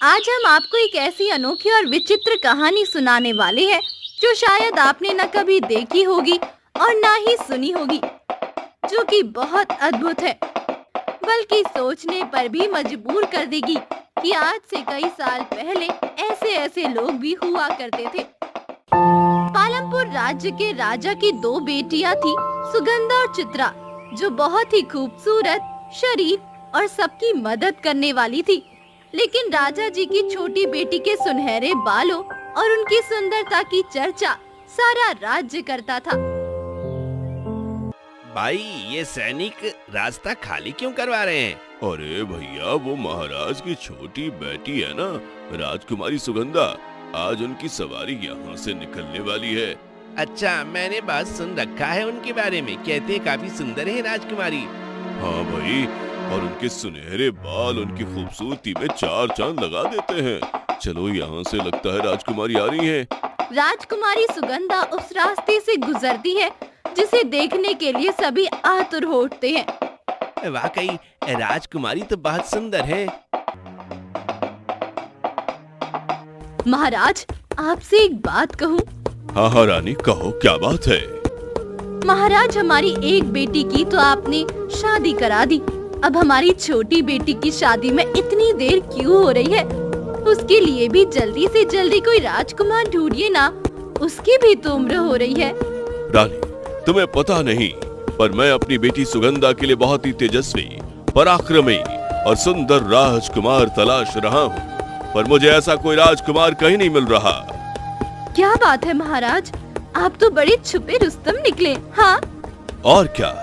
आज हम आपको एक ऐसी अनोखी और विचित्र कहानी सुनाने वाले हैं जो शायद आपने न कभी देखी होगी और ना ही सुनी होगी, जो कि बहुत अद्भुत है, बल्कि सोचने पर भी मजबूर कर देगी कि आज से कई साल पहले ऐसे ऐसे लोग भी हुआ करते थे। पालमपुर राज्य के राजा की दो बेटियां थी, सुगंधा और चित्रा, जो बहुत ही खूबसूरत, शरीफ और सबकी मदद करने वाली थी। लेकिन राजा जी की छोटी बेटी के सुनहरे बालों और उनकी सुंदरता की चर्चा सारा राज्य करता था। भाई, ये सैनिक रास्ता खाली क्यों करवा रहे हैं? अरे भैया, वो महाराज की छोटी बेटी है ना, राजकुमारी सुगंधा। आज उनकी सवारी यहाँ से निकलने वाली है। अच्छा, मैंने बात सुन रखा है उनके बारे में, कहते हैं काफी सुंदर है राजकुमारी। हाँ भाई, और उनके सुनहरे बाल उनकी खूबसूरती में चार चांद लगा देते हैं। चलो, यहाँ से लगता है राजकुमारी आ रही है। राजकुमारी सुगंधा उस रास्ते से गुजरती है जिसे देखने के लिए सभी आतुर हो उठते हैं। वाकई राजकुमारी तो बहुत सुंदर है। महाराज, आपसे एक बात कहूँ? हाँ हाँ रानी, कहो, क्या बात है? महाराज, हमारी एक बेटी की तो आपने शादी करा दी, अब हमारी छोटी बेटी की शादी में इतनी देर क्यों हो रही है? उसके लिए भी जल्दी से जल्दी कोई राजकुमार ढूंढिए ना, उसकी भी तो उम्र हो रही है। रानी, तुम्हें पता नहीं, पर मैं अपनी बेटी सुगंधा के लिए बहुत ही तेजस्वी, पराक्रमी और सुंदर राजकुमार तलाश रहा हूँ, पर मुझे ऐसा कोई राजकुमार कहीं नहीं मिल रहा। क्या बात है महाराज, आप तो बड़े छुपे रुस्तम निकले। हाँ, और क्या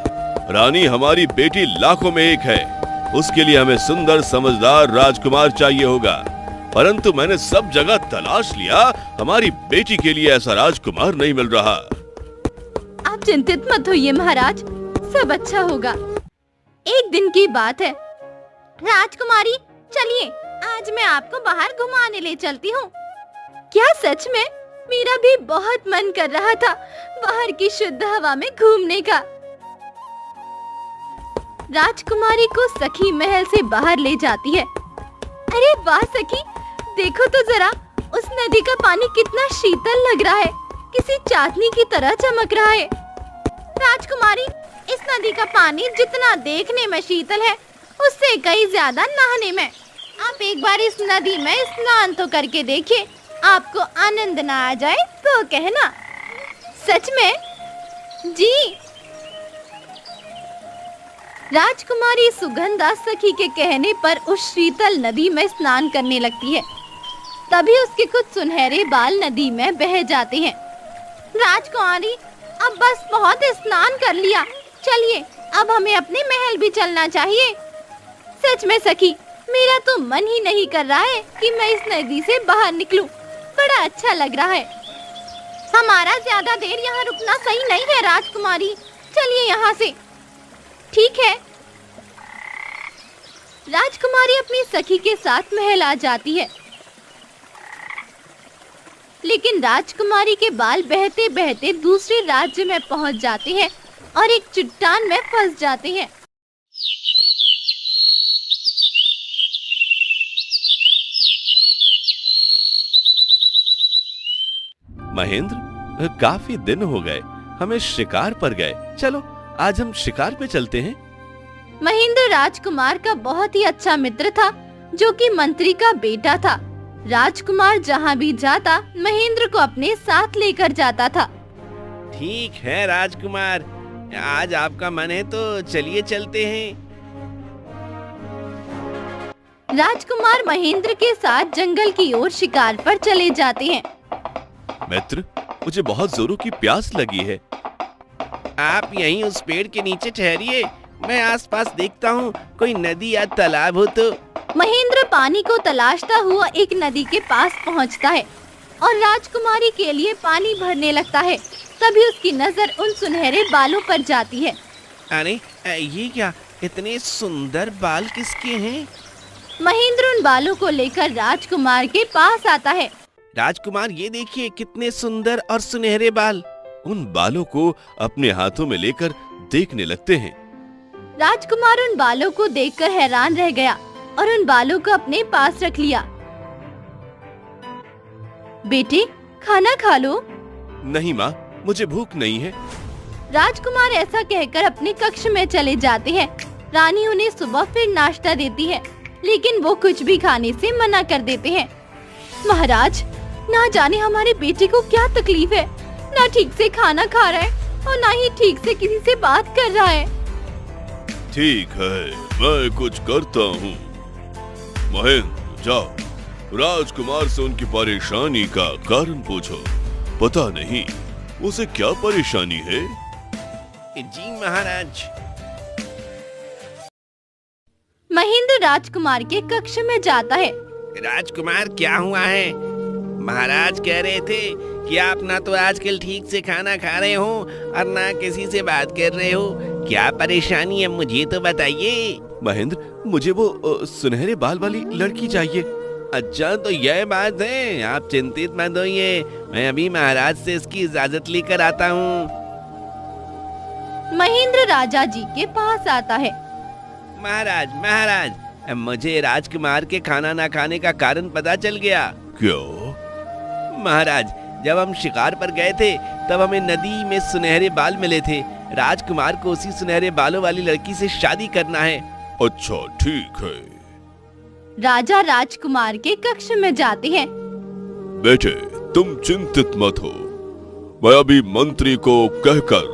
रानी, हमारी बेटी लाखों में एक है, उसके लिए हमें सुंदर समझदार राजकुमार चाहिए होगा, परंतु मैंने सब जगह तलाश लिया, हमारी बेटी के लिए ऐसा राजकुमार नहीं मिल रहा। आप चिंतित मत होइए महाराज, सब अच्छा होगा। एक दिन की बात है। राजकुमारी, चलिए आज मैं आपको बाहर घुमाने ले चलती हूँ। क्या सच में? मेरा भी बहुत मन कर रहा था बाहर की शुद्ध हवा में घूमने का। राजकुमारी को सखी महल से बाहर ले जाती है। अरे वाह सखी, देखो तो जरा, उस नदी का पानी कितना शीतल लग रहा है, किसी चांदनी की तरह चमक रहा है। राजकुमारी, इस नदी का पानी जितना देखने में शीतल है, उससे कहीं ज्यादा नहाने में। आप एक बार इस नदी में स्नान तो करके देखिए, आपको आनंद ना आ जाए तो कहना। सच में? जी। राजकुमारी सुगंधा सखी के कहने पर उस शीतल नदी में स्नान करने लगती है। तभी उसके कुछ सुनहरे बाल नदी में बह जाते हैं। राजकुमारी, अब बस बहुत स्नान कर लिया, चलिए अब हमें अपने महल भी चलना चाहिए। सच में सखी, मेरा तो मन ही नहीं कर रहा है कि मैं इस नदी से बाहर निकलूं। बड़ा अच्छा लग रहा है। हमारा ज्यादा देर यहाँ रुकना सही नहीं है राजकुमारी, चलिए यहाँ से। ठीक है। राजकुमारी अपनी सखी के साथ महल आ जाती है, लेकिन राजकुमारी के बाल बहते बहते दूसरे राज्य में पहुंच जाते हैं और एक चट्टान में फंस जाते हैं। महेंद्र, काफी दिन हो गए हमें शिकार पर गए, चलो आज हम शिकार पे चलते हैं। महेंद्र राजकुमार का बहुत ही अच्छा मित्र था, जो कि मंत्री का बेटा था। राजकुमार जहाँ भी जाता, महेंद्र को अपने साथ लेकर जाता था। ठीक है राजकुमार, आज आपका मन है तो चलिए चलते हैं। राजकुमार महेंद्र के साथ जंगल की ओर शिकार पर चले जाते हैं। मित्र, मुझे बहुत जोरों की प्यास लगी है। आप यहीं उस पेड़ के नीचे ठहरिए, मैं आसपास देखता हूँ कोई नदी या तालाब हो तो। महेंद्र पानी को तलाशता हुआ एक नदी के पास पहुँचता है और राजकुमारी के लिए पानी भरने लगता है। तभी उसकी नजर उन सुनहरे बालों पर जाती है। अरे ये क्या, इतने सुंदर बाल किसके हैं? महेंद्र उन बालों को लेकर राजकुमार के पास आता है। राजकुमार, ये देखिए कितने सुंदर और सुनहरे बाल। उन बालों को अपने हाथों में लेकर देखने लगते हैं। राजकुमार उन बालों को देखकर हैरान रह गया और उन बालों को अपने पास रख लिया। बेटे, खाना खा लो। नहीं माँ, मुझे भूख नहीं है। राजकुमार ऐसा कहकर अपने कक्ष में चले जाते हैं। रानी उन्हें सुबह फिर नाश्ता देती है, लेकिन वो कुछ भी खाने से मना कर देते हैं। महाराज, ना जाने हमारे बेटे को क्या तकलीफ है, ना ठीक से खाना खा रहा है और ना ही ठीक से किसी से बात कर रहा है। ठीक है, मैं कुछ करता हूँ। महेंद्र, जाओ राजकुमार से उनकी परेशानी का कारण पूछो। पता नहीं उसे क्या परेशानी है। जी महाराज। महेंद्र राजकुमार के कक्ष में जाता है। राजकुमार, क्या हुआ है? महाराज कह रहे थे कि आप ना तो आजकल ठीक से खाना खा रहे हो और ना किसी से बात कर रहे हो। क्या परेशानी है, मुझे तो बताइए। महेंद्र, मुझे वो सुनहरे बाल वाली लड़की चाहिए। अच्छा, तो यह बात है। आप चिंतित मत होइए, मैं अभी महाराज से इसकी इजाजत लेकर आता हूँ। महेंद्र राजा जी के पास आता है। महाराज, महाराज, मुझे राजकुमार के खाना ना खाने का कारण पता चल गया। क्यों? महाराज, जब हम शिकार पर गए थे तब हमें नदी में सुनहरे बाल मिले थे। राजकुमार को उसी सुनहरे बालों वाली लड़की से शादी करना है। अच्छा, ठीक है। राजा राजकुमार के कक्ष में जाते हैं। बेटे, तुम चिंतित मत हो। मैं अभी मंत्री को कहकर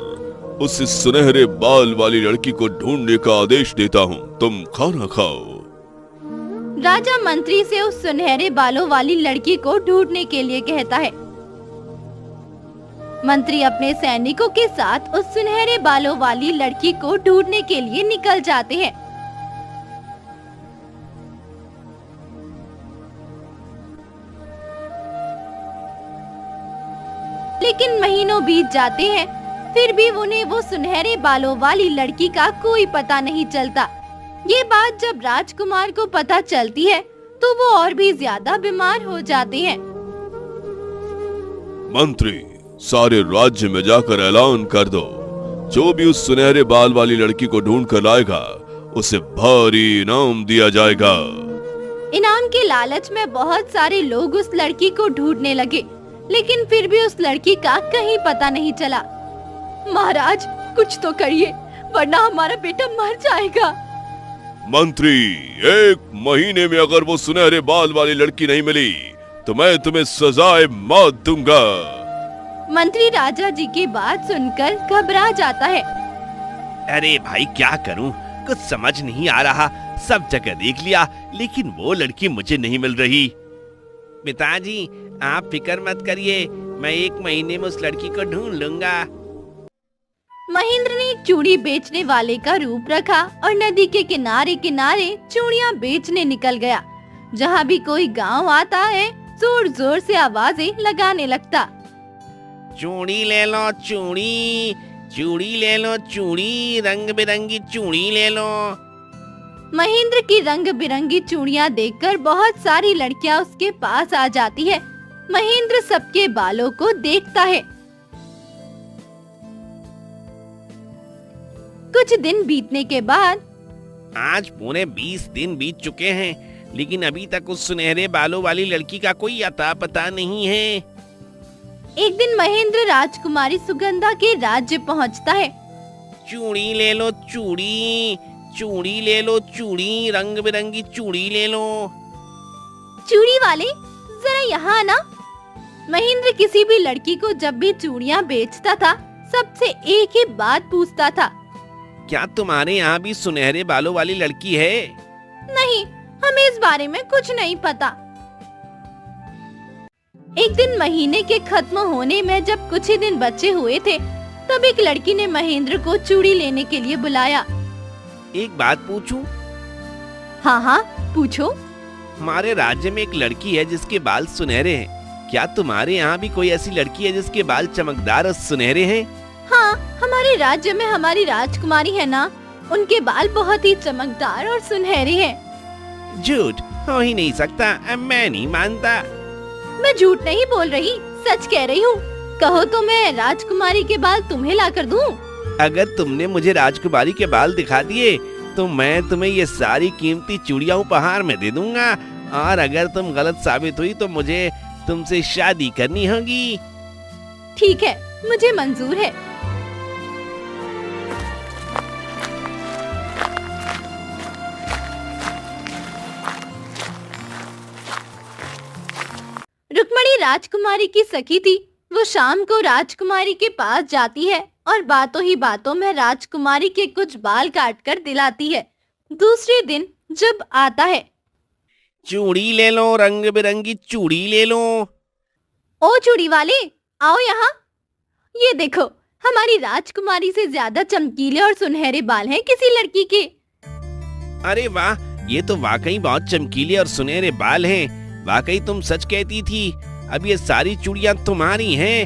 उस सुनहरे बाल वाली लड़की को ढूंढने का आदेश देता हूँ। तुम खाना खाओ। राजा मंत्री से उस सुनहरे बालों वाली लड़की को ढूंढने के लिए कहता है। मंत्री अपने सैनिकों के साथ उस सुनहरे बालों वाली लड़की को ढूंढने के लिए निकल जाते हैं। लेकिन महीनों बीत जाते हैं, फिर भी उन्हें वो सुनहरे बालों वाली लड़की का कोई पता नहीं चलता। ये बात जब राजकुमार को पता चलती है तो वो और भी ज्यादा बीमार हो जाते हैं। मंत्री, सारे राज्य में जाकर ऐलान कर दो, जो भी उस सुनहरे बाल वाली लड़की को ढूंढ कर लाएगा उसे भारी इनाम दिया जाएगा। इनाम के लालच में बहुत सारे लोग उस लड़की को ढूंढने लगे, लेकिन फिर भी उस लड़की का कहीं पता नहीं चला। महाराज, कुछ तो करिए, वरना हमारा बेटा मर जाएगा। मंत्री, 1 महीने में अगर वो सुनहरे बाल वाली लड़की नहीं मिली तो मैं तुम्हें सजाए मौत दूंगा। मंत्री राजा जी की बात सुनकर घबरा जाता है। अरे भाई, क्या करूं, कुछ समझ नहीं आ रहा। सब जगह देख लिया, लेकिन वो लड़की मुझे नहीं मिल रही। पिताजी, आप फिक्र मत करिए, मैं 1 महीने में उस लड़की को ढूंढ लूंगा। महेंद्र ने एक चूड़ी बेचने वाले का रूप रखा और नदी के किनारे किनारे चूड़ियां बेचने निकल गया। जहाँ भी कोई गांव आता है, जोर जोर से आवाजें लगाने लगता। चूड़ी ले लो चूड़ी, चूड़ी ले लो चूड़ी, रंग बिरंगी चूड़ी ले लो। महेंद्र की रंग बिरंगी चूड़ियां देखकर बहुत सारी लड़कियां उसके पास आ जाती है। महेंद्र सबके बालों को देखता है। कुछ दिन बीतने के बाद आज पूरे 20 दिन बीत चुके हैं, लेकिन अभी तक उस सुनहरे बालों वाली लड़की का कोई अता पता नहीं है। एक दिन महेंद्र राजकुमारी सुगंधा के राज्य पहुंचता है। चूड़ी ले लो चूड़ी, चूड़ी ले लो चूड़ी, रंग बिरंगी चूड़ी ले लो। चूड़ी वाले, जरा यहाँ आना। महेंद्र किसी भी लड़की को जब भी चूड़ियाँ बेचता था, सबसे एक ही बात पूछता था। क्या तुम्हारे यहाँ भी सुनहरे बालों वाली लड़की है? नहीं, हमें इस बारे में कुछ नहीं पता। एक दिन महीने के खत्म होने में जब कुछ ही दिन बचे हुए थे, तब एक लड़की ने महेंद्र को चूड़ी लेने के लिए बुलाया। एक बात पूछूं? हाँ हाँ, पूछो। हमारे राज्य में एक लड़की है जिसके बाल सुनहरे हैं। क्या तुम्हारे यहाँ भी कोई ऐसी लड़की है जिसके बाल चमकदार और सुनहरे हैं? हाँ, हमारे राज्य में हमारी राजकुमारी है ना, उनके बाल बहुत ही चमकदार और सुनहरे हैं। झूठ हो ही नहीं सकता, मैं नहीं मानता। मैं झूठ नहीं बोल रही, सच कह रही हूँ। कहो तो मैं राजकुमारी के बाल तुम्हें ला कर दूँ? अगर तुमने मुझे राजकुमारी के बाल दिखा दिए तो मैं तुम्हें ये सारी कीमती चूड़ियां उपहार में दे दूंगा, और अगर तुम गलत साबित हुई तो मुझे तुमसे शादी करनी होगी। ठीक है, मुझे मंजूर है। रुक्मणी राजकुमारी की सखी थी। वो शाम को राजकुमारी के पास जाती है और बातों ही बातों में राजकुमारी के कुछ बाल काट कर दिलाती है। दूसरे दिन जब आता है, चूड़ी ले लो, रंग बिरंगी चूड़ी ले लो। ओ चूड़ी वाले, आओ यहाँ। ये देखो, हमारी राजकुमारी से ज्यादा चमकीले और सुनहरे बाल हैं किसी लड़की के। अरे वाह, ये तो वाकई बहुत चमकीले और सुनहरे बाल हैं। वाकई तुम सच कहती थी। अब ये सारी चूड़ियां तुम्हारी हैं।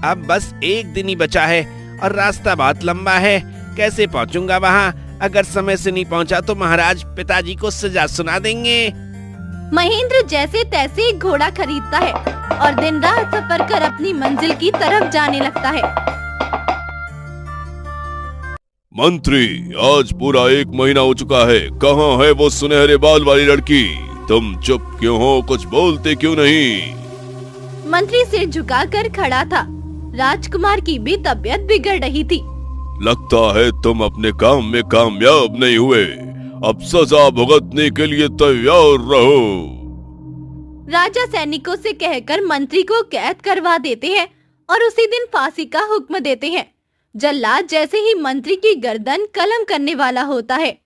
अब बस एक दिन ही बचा है और रास्ता बहुत लंबा है। कैसे पहुंचूंगा वहां? अगर समय से नहीं पहुंचा तो महाराज पिताजी को सजा सुना देंगे। महेंद्र जैसे तैसे एक घोड़ा खरीदता है और दिन रात सफर कर अपनी मंजिल की तरफ जाने लगता है। मंत्री, आज पूरा 1 महीना हो चुका है। कहाँ है वो सुनहरे बाल वाली लड़की? तुम चुप क्यों हो? कुछ बोलते क्यों नहीं? मंत्री सिर झुकाकर खड़ा था। राजकुमार की भी तबीयत बिगड़ रही थी। लगता है तुम अपने काम में कामयाब नहीं हुए। अब सजा भुगतने के लिए तैयार रहो। राजा सैनिकों से कहकर मंत्री को कैद करवा देते हैं और उसी दिन फांसी का हुक्म देते हैं। जल्लाद जैसे ही मंत्री की गर्दन कलम करने वाला होता है।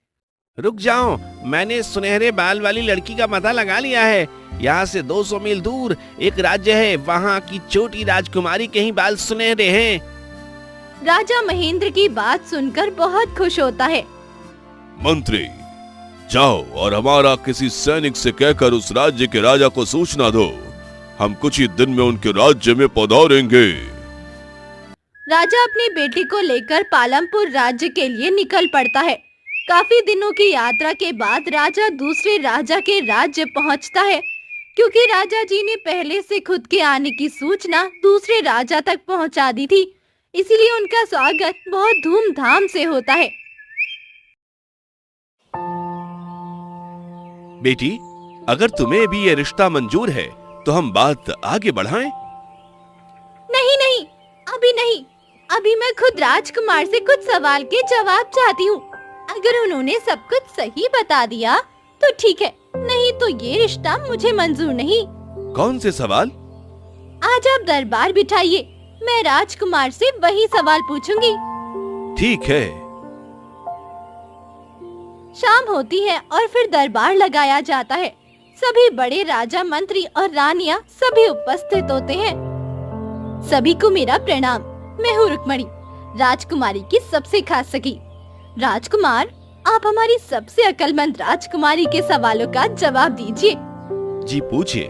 रुक जाओ, मैंने सुनहरे बाल वाली लड़की का पता लगा लिया है। यहाँ से 200 मील दूर एक राज्य है, वहाँ की छोटी राजकुमारी के ही बाल सुनहरे हैं। राजा महेंद्र की बात सुनकर बहुत खुश होता है। मंत्री, जाओ और हमारा किसी सैनिक से कहकर उस राज्य के राजा को सूचना दो। हम कुछ ही दिन में उनके राज्य में पधारेंगे। राजा अपनी बेटी को लेकर पालमपुर राज्य के लिए निकल पड़ता है। काफी दिनों की यात्रा के बाद राजा दूसरे राजा के राज्य पहुंचता है। क्योंकि राजा जी ने पहले से खुद के आने की सूचना दूसरे राजा तक पहुंचा दी थी, इसीलिए उनका स्वागत बहुत धूमधाम से होता है। बेटी, अगर तुम्हें भी ये रिश्ता मंजूर है तो हम बात आगे बढ़ाएं। नहीं नहीं, अभी नहीं। अभी मैं खुद राजकुमार से कुछ सवाल के जवाब चाहती हूँ। अगर उन्होंने सब कुछ सही बता दिया तो ठीक है, नहीं तो ये रिश्ता मुझे मंजूर नहीं। कौन से सवाल? आज आप दरबार बिठाइए, मैं राजकुमार से वही सवाल पूछूंगी। ठीक है। शाम होती है और फिर दरबार लगाया जाता है। सभी बड़े राजा, मंत्री और रानियां सभी उपस्थित होते हैं। सभी को मेरा प्रणाम। मैं हूँ रुक्मणी, राजकुमारी की सबसे खास सखी। राजकुमार, आप हमारी सबसे अक्लमंद राजकुमारी के सवालों का जवाब दीजिए। जी पूछिए,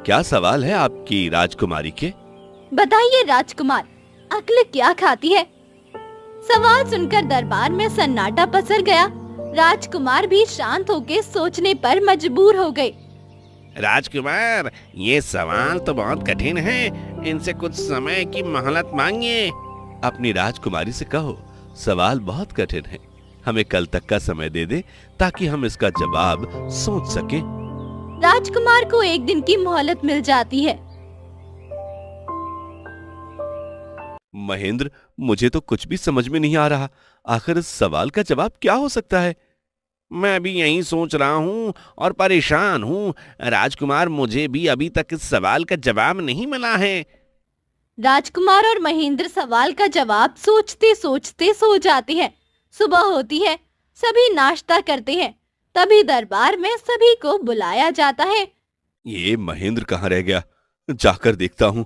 क्या सवाल है आपकी राजकुमारी के? बताइए राजकुमार, अक्ल क्या खाती है? सवाल सुनकर दरबार में सन्नाटा पसर गया। राजकुमार भी शांत होकर सोचने पर मजबूर हो गए। राजकुमार, ये सवाल तो बहुत कठिन है। इनसे कुछ समय की मोहलत मांगिए। अपनी राजकुमारी से कहो, सवाल बहुत कठिन है। हमें कल तक का समय दे दे ताकि हम इसका जवाब सोच सकें। राजकुमार को एक दिन की मोहलत मिल जाती है। महेंद्र, मुझे तो कुछ भी समझ में नहीं आ रहा। आखिर इस सवाल का जवाब क्या हो सकता है? मैं भी यही सोच रहा हूँ और परेशान हूँ। राजकुमार, मुझे भी अभी तक इस सवाल का जवाब नहीं मिला है। राजकुमार और महेंद्र सवाल का जवाब सोचते सोचते सो जाते हैं। सुबह होती है, सभी नाश्ता करते हैं। तभी दरबार में सभी को बुलाया जाता है। ये महेंद्र कहाँ रह गया? जाकर देखता हूँ।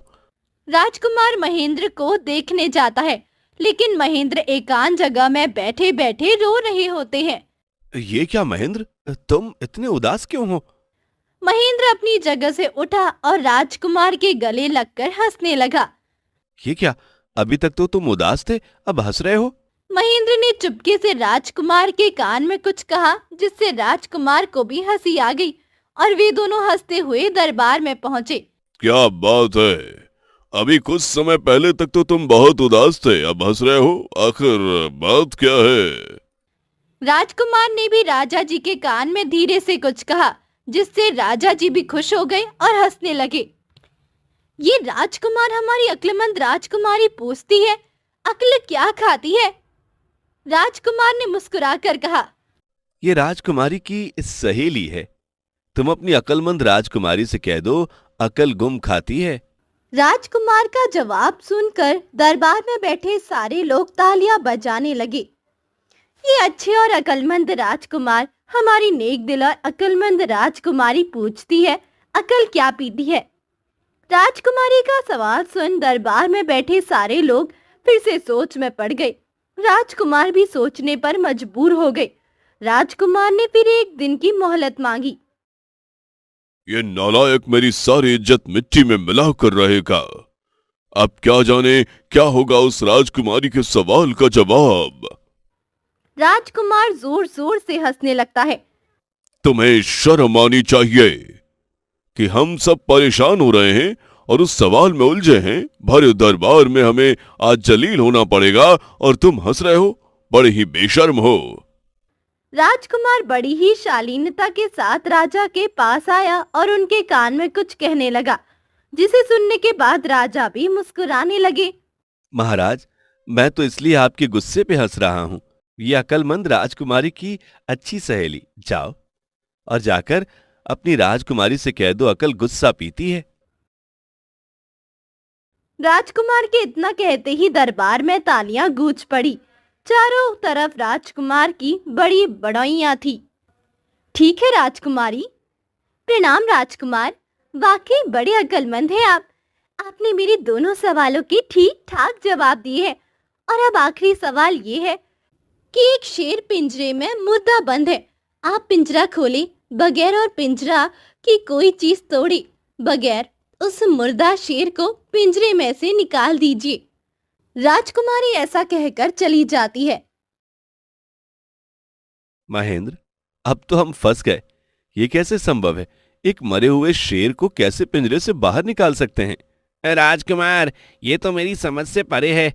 राजकुमार महेंद्र को देखने जाता है, लेकिन महेंद्र एकांत जगह में बैठे बैठे रो रहे होते हैं। ये क्या महेंद्र, तुम इतने उदास क्यों हो? महेंद्र अपनी जगह से उठा और राजकुमार के गले लगकर हंसने लगा। ये क्या, अभी तक तो तुम उदास थे, अब हंस रहे हो? महेंद्र ने चुपके से राजकुमार के कान में कुछ कहा, जिससे राजकुमार को भी हंसी आ गई और वे दोनों हंसते हुए दरबार में पहुंचे। क्या बात है, अभी कुछ समय पहले तक तो तुम बहुत उदास थे, अब हंस रहे हो। आखिर बात क्या है? राजकुमार ने भी राजा जी के कान में धीरे से कुछ कहा, जिससे राजा जी भी खुश हो गए और हंसने लगे। ये राजकुमार हमारी अक्लमंद राजकुमारी पूछती है, अक्ल क्या खाती है? राजकुमार ने मुस्कुराकर कहा, ये राजकुमारी की सहेली है। तुम अपनी अक्लमंद राजकुमारी से कह दो, अकल गुम खाती है। राजकुमार का जवाब सुनकर दरबार में बैठे सारे लोग तालियां बजाने लगे। ये अच्छे और अक्लमंद राजकुमार हमारी नेक दिल और अक्लमंद राजकुमारी पूछती है, अकल क्या पीती है? राजकुमारी का सवाल सुन दरबार में बैठे सारे लोग फिर से सोच में पड़ गए। राजकुमार भी सोचने पर मजबूर हो गए। राजकुमार ने फिर एक दिन की मोहलत मांगी। ये नालायक मेरी सारी इज्जत मिट्टी में मिला कर रहेगा। अब क्या जाने क्या होगा उस राजकुमारी के सवाल का जवाब। राजकुमार जोर जोर से हंसने लगता है। तुम्हें शर्म आनी चाहिए कि हम सब परेशान हो रहे हैं और उस सवाल में उलझे हैं। भरे दरबार में हमें आज जलील होना पड़ेगा और तुम हंस रहे हो। बड़े ही बेशर्म हो। राजकुमार बड़ी ही शालीनता के साथ राजा के पास आया और उनके कान में कुछ कहने लगा, जिसे सुनने के बाद राजा भी मुस्कुराने लगे। महाराज, मैं तो इसलिए आपके गुस्से पे हंस रहा हूं। ये अक्लमंद राजकुमारी की अच्छी सहेली। जाओ और जाकर अपनी राजकुमारी से कह दो, अकल गुस्सा पीती है। राजकुमार के इतना कहते ही दरबार में तालियां गूंज पड़ी। चारों तरफ राजकुमार की बड़ी बड़ाइयां थी। ठीक है राजकुमारी। प्रणाम राजकुमार, वाकई बड़े अक्लमंद हैं आप। आपने मेरे दोनों सवालों के ठीक ठाक जवाब दिए हैं। और अब आखिरी सवाल ये है कि एक शेर पिंजरे में मुर्दा बंद है। आप पिंजरा खोले बगैर और पिंजरा की कोई चीज तोड़े बगैर उस मुर्दा शेर को पिंजरे में से निकाल दीजिए। राजकुमारी ऐसा कहकर चली जाती है। महेंद्र, अब तो हम फंस गए। ये कैसे संभव है? एक मरे हुए शेर को कैसे पिंजरे से बाहर निकाल सकते हैं? राजकुमार, ये तो मेरी समझ से परे है,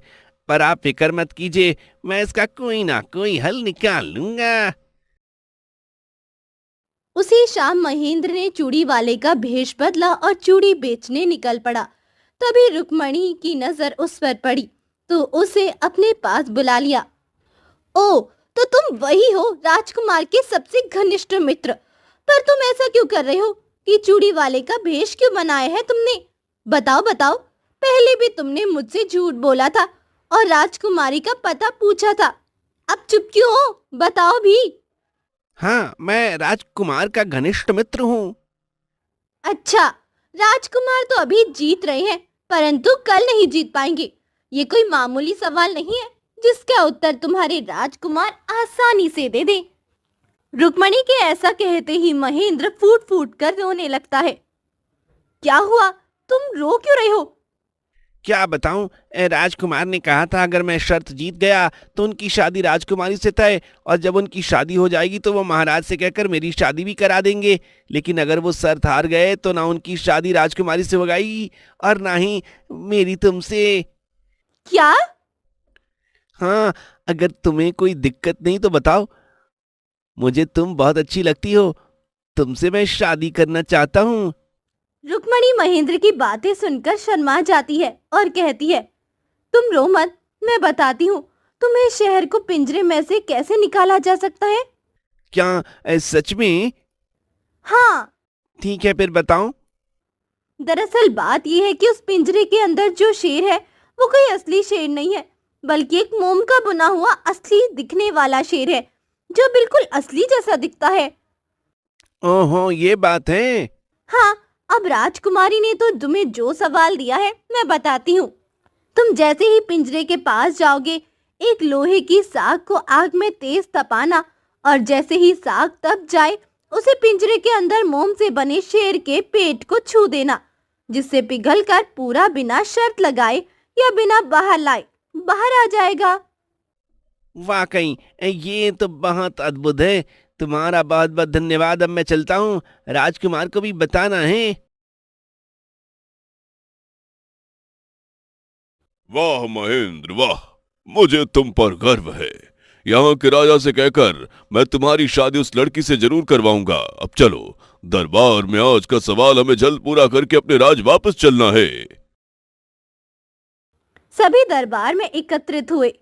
पर आप फिक्र मत कीजिए, मैं इसका कोई ना कोई हल निकाल लूंगा। उसी शाम महेंद्र ने चूड़ी वाले का भेष बदला और चूड़ी बेचने निकल पड़ा। तभी रुक्मणी की नजर उस पर पड़ी तो उसे अपने पास बुला लिया। ओ, तो तुम वही हो राजकुमार के सबसे घनिष्ठ मित्र। पर तुम ऐसा क्यों कर रहे हो कि चूड़ी वाले का भेष क्यों बनाया है तुमने? बताओ बताओ। पहले भी तुमने मुझसे झूठ बोला था और राजकुमारी का पता पूछा था। अब चुप क्यों हो? बताओ भी। हाँ, मैं राजकुमार का घनिष्ठ मित्र हूँ। अच्छा, राजकुमार तो अभी जीत रहे हैं, परंतु कल नहीं जीत पाएंगे। ये कोई मामूली सवाल नहीं है जिसका उत्तर तुम्हारे राजकुमार आसानी से दे दे। रुक्मणी के ऐसा कहते ही महेंद्र फूट फूट कर रोने लगता है। क्या हुआ? तुम रो क्यों रहे हो? क्या बताऊं, राजकुमार ने कहा था अगर मैं शर्त जीत गया तो उनकी शादी राजकुमारी से तय, और जब उनकी शादी हो जाएगी तो वो महाराज से कहकर मेरी शादी भी करा देंगे। लेकिन अगर वो शर्त हार गए तो ना उनकी शादी राजकुमारी से होगी और ना ही मेरी तुमसे। क्या? हाँ, अगर तुम्हें कोई दिक्कत नहीं तो बताओ। मुझे तुम बहुत अच्छी लगती हो, तुमसे मैं शादी करना चाहता हूँ। रुक्मणी महेंद्र की बातें सुनकर शर्मा जाती है और कहती है, तुम रो मत, मैं बताती हूँ तुम्हें शहर को पिंजरे में से कैसे निकाला जा सकता है। क्या सच में? हाँ, ठीक है, फिर बताओ। दरअसल बात यह है कि उस पिंजरे के अंदर जो शेर है वो कोई असली शेर नहीं है, बल्कि एक मोम का बुना हुआ असली दिखने वाला शेर है जो बिल्कुल असली जैसा दिखता है। ओहो, ये बात है। हाँ, अब राजकुमारी ने तो तुम्हें जो सवाल दिया है मैं बताती हूँ। तुम जैसे ही पिंजरे के पास जाओगे, एक लोहे की साग को आग में तेज तपाना और जैसे ही साग तप जाए उसे पिंजरे के अंदर मोम से बने शेर के पेट को छू देना, जिससे पिघलकर पूरा बिना शर्त लगाए या बिना बाहर लाए बाहर आ जाएगा। वाकई ये तो बहुत अद्भुत है। तुम्हारा बहुत बहुत धन्यवाद। अब मैं चलता हूँ, राजकुमार को भी बताना है। वाह महेंद्र वाह, मुझे तुम पर गर्व है। यहाँ के राजा से कहकर मैं तुम्हारी शादी उस लड़की से जरूर करवाऊंगा। अब चलो, दरबार में आज का सवाल हमें जल्द पूरा करके अपने राज वापस चलना है। सभी दरबार में एकत्रित हुए।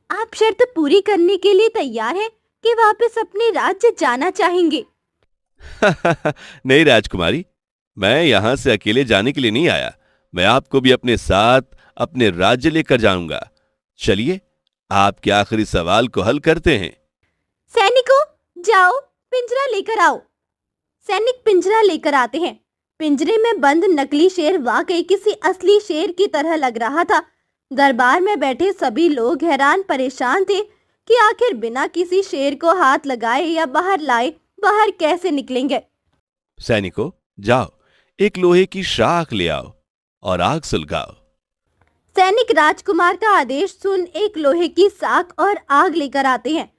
आप शर्त पूरी करने के लिए तैयार हैं कि वापस अपने राज्य जाना चाहेंगे? नहीं राजकुमारी, मैं यहाँ से अकेले जाने के लिए नहीं आया। मैं आपको भी अपने साथ अपने राज्य लेकर जाऊंगा। चलिए, आपके आखिरी सवाल को हल करते हैं। सैनिकों, जाओ पिंजरा लेकर आओ। सैनिक पिंजरा लेकर आते हैं। पिंजरे में बंद नकली शेर वाकई किसी असली शेर की तरह लग रहा था। दरबार में बैठे सभी लोग हैरान परेशान थे कि आखिर बिना किसी शेर को हाथ लगाए या बाहर लाए बाहर कैसे निकलेंगे। सैनिकों, जाओ एक लोहे की शाख ले आओ और आग सुलगाओ। सैनिक राजकुमार का आदेश सुन एक लोहे की साख और आग लेकर आते हैं।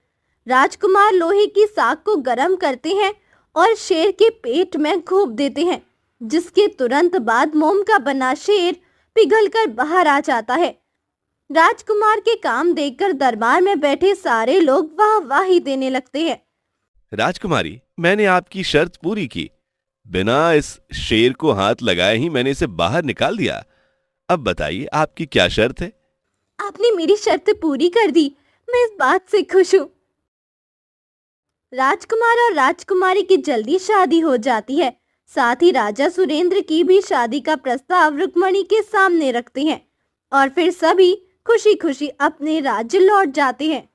राजकुमार लोहे की साख को गर्म करते हैं और शेर के पेट में घोंप देते हैं, जिसके तुरंत बाद मोम का बना शेर पिघलकर बाहर आ जाता है। राजकुमार के काम देखकर दरबार में बैठे सारे लोग वाहवाही देने लगते हैं। राजकुमारी, मैंने आपकी शर्त पूरी की। बिना इस शेर को हाथ लगाए ही मैंने इसे बाहर निकाल दिया। अब बताइए, आपकी क्या शर्त है? आपने मेरी शर्त पूरी कर दी, मैं इस बात से खुश हूँ। राजकुमार और राजकुमारी की जल्दी शादी हो जाती है। साथ ही राजा सुरेंद्र की भी शादी का प्रस्ताव रुक्मणी के सामने रखते हैं और फिर सभी खुशी खुशी अपने राज्य लौट जाते हैं।